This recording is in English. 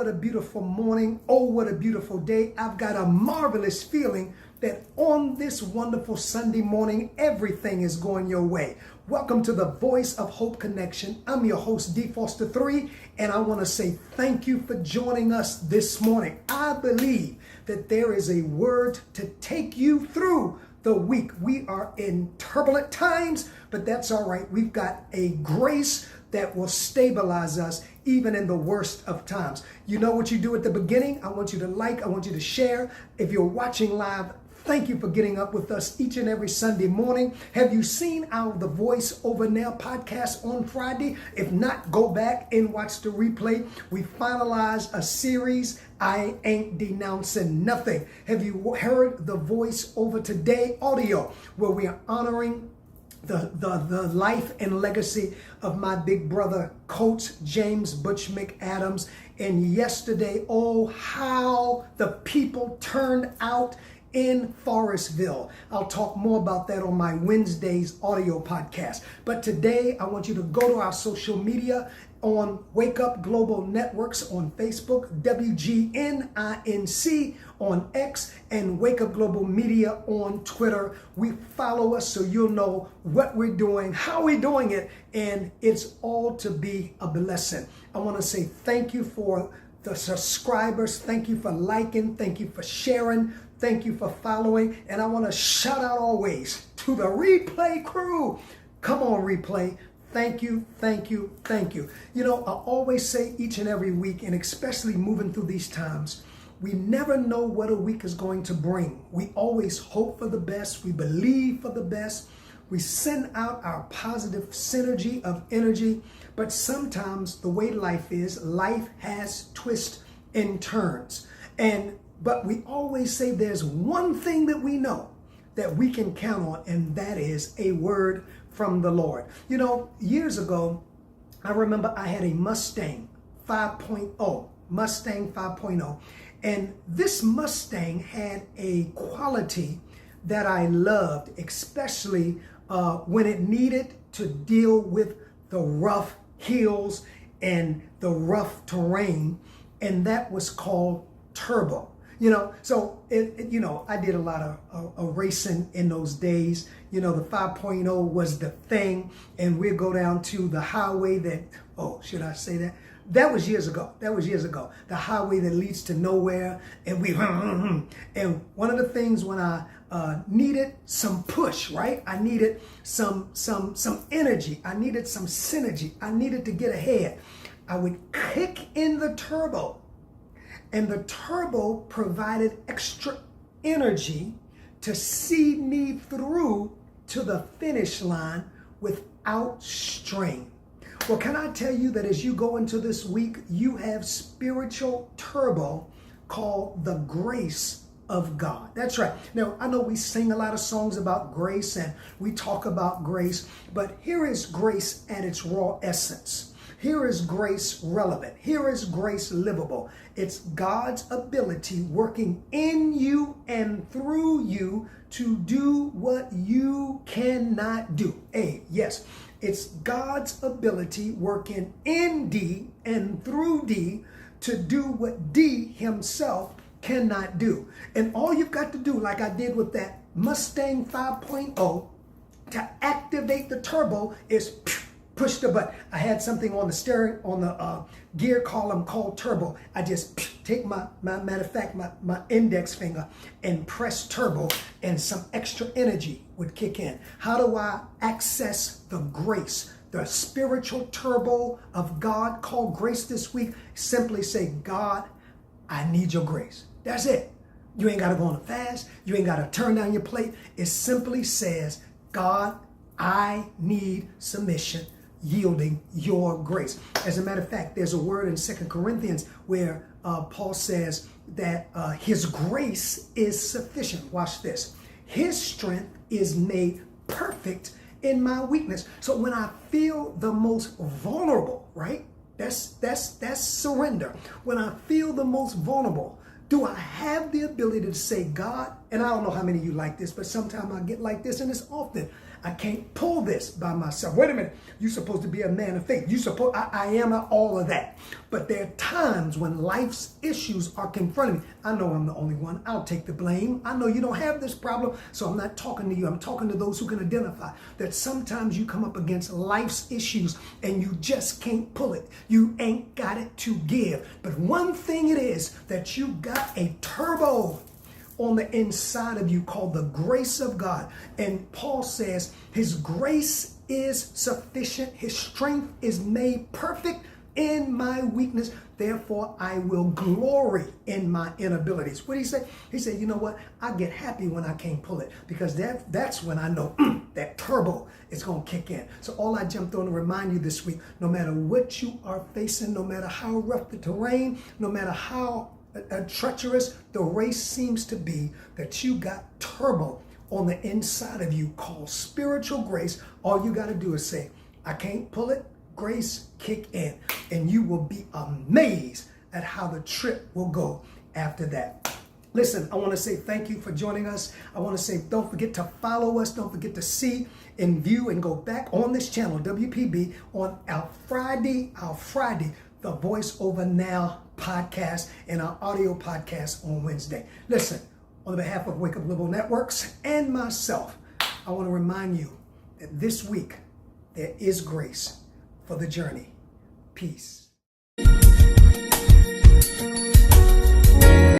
what a beautiful morning. Oh, what a beautiful day. I've got a marvelous feeling that on this wonderful Sunday morning, everything is going your way. Welcome to the Voice of Hope Connection. I'm your host, D. Foster III, and I want to say thank you for joining us this morning. I believe that there is a word to take you through the week. We are in turbulent times, but that's all right. We've got a grace that will stabilize us even in the worst of times. You know what you do at the beginning? I want you to like, I want you to share. If you're watching live, thank you for getting up with us each and every Sunday morning. Have you seen our The Voice Over Now podcast on Friday? If not, go back and watch the replay. We finalized a series, I Ain't Denouncing Nothing. Have you heard the Voice Over Today audio, where we are honoring the life and legacy of my big brother, Coach James Butch McAdams. And yesterday, oh, how the people turned out in Forestville. I'll talk more about that on my Wednesday's audio podcast. But today, I want you to go to our social media on Wake Up Global Networks on Facebook, WGNINC on X, and Wake Up Global Media on Twitter. Follow us so you'll know what we're doing, how we're doing it, and it's all to be a blessing. I want to say thank you for the subscribers. Thank you for liking. Thank you for sharing. Thank you for following. And I want to shout out always to the replay crew. Come on, replay. Thank you, thank you, thank you. You know, I always say each and every week, and especially moving through these times, we never know what a week is going to bring. We always hope for the best. We believe for the best. We send out our positive synergy of energy. But sometimes the way life is, life has twists and turns. But we always say there's one thing that we know that we can count on, and that is a word from the Lord. You know, years ago, I remember I had a Mustang 5.0, and this Mustang had a quality that I loved, especially when it needed to deal with the rough hills and the rough terrain, and that was called turbo. You know, so, I did a lot of racing in those days. You know, the 5.0 was the thing, and we'd go down to the highway should I say that? That was years ago. The highway that leads to nowhere, and and one of the things when I needed some push, right? I needed some energy. I needed some synergy. I needed to get ahead. I would kick in the turbo. And the turbo provided extra energy to see me through to the finish line without strain. Well, can I tell you that as you go into this week, you have spiritual turbo called the grace of God. That's right. Now, I know we sing a lot of songs about grace and we talk about grace, but here is grace at its raw essence. Here is grace relevant. Here is grace livable. It's God's ability working in you and through you to do what you cannot do. Yes, it's God's ability working in D and through D to do what D himself cannot do. And all you've got to do, like I did with that Mustang 5.0, to activate the turbo is push the button. I had something on the steering, on the gear column called turbo. I just take my index finger and press turbo, and some extra energy would kick in. How do I access the grace, the spiritual turbo of God called grace this week? Simply say, God, I need your grace. That's it. You ain't got to go on a fast. You ain't got to turn down your plate. It simply says, God, I need submission, yielding your grace. As a matter of fact, there's a word in 2 Corinthians where Paul says that his grace is sufficient. Watch this. His strength is made perfect in my weakness. So when I feel the most vulnerable, right? That's surrender. When I feel the most vulnerable, do I have the ability to say, God, and I don't know how many of you like this, but sometimes I get like this, and it's often, I can't pull this by myself. Wait a minute. You're supposed to be a man of faith. I am all of that. But there are times when life's issues are confronting me. I know I'm the only one. I'll take the blame. I know you don't have this problem, so I'm not talking to you. I'm talking to those who can identify that sometimes you come up against life's issues and you just can't pull it. You ain't got it to give. But one thing it is that you got a turbo on the inside of you called the grace of God. And Paul says his grace is sufficient. His strength is made perfect in my weakness. Therefore, I will glory in my inabilities. What did he say? He said, you know what? I get happy when I can't pull it, because that's when I know that turbo is going to kick in. So all I jumped on to remind you this week, no matter what you are facing, no matter how rough the terrain, no matter how treacherous the race seems to be, that you got turbo on the inside of you called spiritual grace. All you got to do is say, I can't pull it. Grace kick in, and you will be amazed at how the trip will go after that. Listen, I want to say thank you for joining us. I want to say don't forget to follow us. Don't forget to see and view and go back on this channel, WPB, on our Friday, the Voice Over Now podcast, and our audio podcast on Wednesday. Listen, on behalf of Wake Up Liberal Networks and myself, I want to remind you that this week there is grace for the journey. Peace.